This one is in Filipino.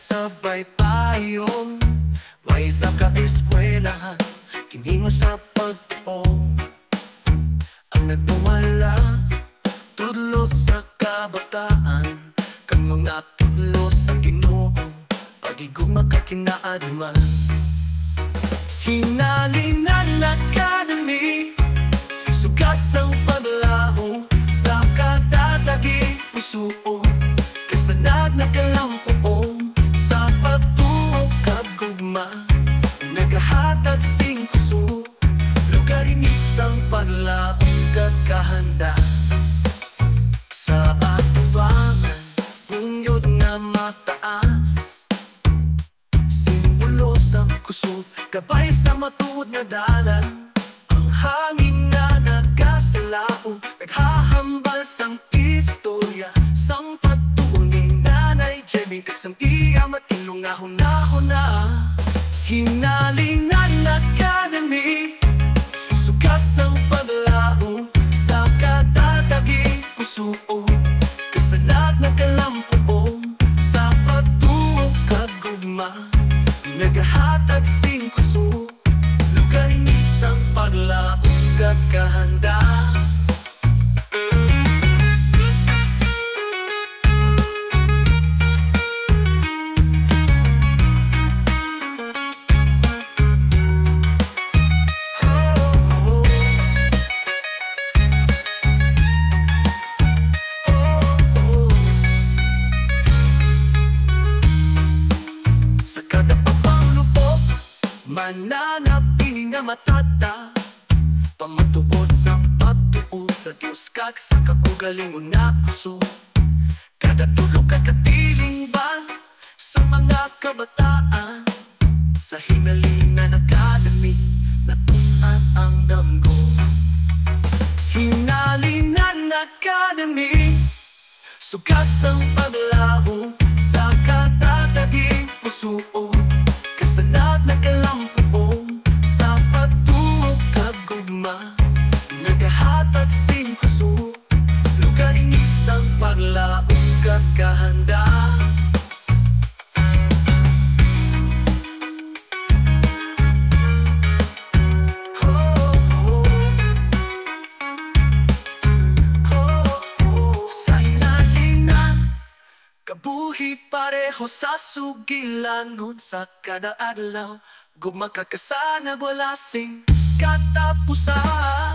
sabay payong may isa ka eskwelahan, kiningo sa pagtuong ang nagpumala, tudlo sa kabataan, kang mga tudlo sa Ginoo, pag-igugma ka kinaadman. Hinalingan Academy, sugas ang paglaho sa katatagi puso, kasanag na kalampuong sa pagtuong kagugma, nagahatag sing puso, lugarin isang paglaong kakahanda sa atubangan, bungyod na mataas, simbolo sa kusog, gabay sa matuod nga dalan, ang hangin na nagasalao, naghahambal sang istorya, sang pagtuon ni Nanay Jenny, kagsang iya matilungahon na. Hinalingan Academy, sugas ang paglaho sa katatagi puso, kasanag na kalampuong sa pagtuong kagugma, nagahatag sing kuso, lugarin isang paglaong kakahanda. Mananapili nga matata, pamatubod sa pagtuo sa Diyos kag sa kaugalingon nga puso, kada tulog kakatiling ba sa mga kabataan, sa Hinalingan Academy natuan ang damgo. Hinalingan Academy, sugas ang paglaho sa katataging puso, kasanag na kalampuong sa pagtuong kagugma, nagahatag sing kuso, lugarin isang paglaong kakahanda. Sa hinalingan kabuhi pareho sa sugilanon, sa kada adlaw gugma ka kasanag wala sing katapusan.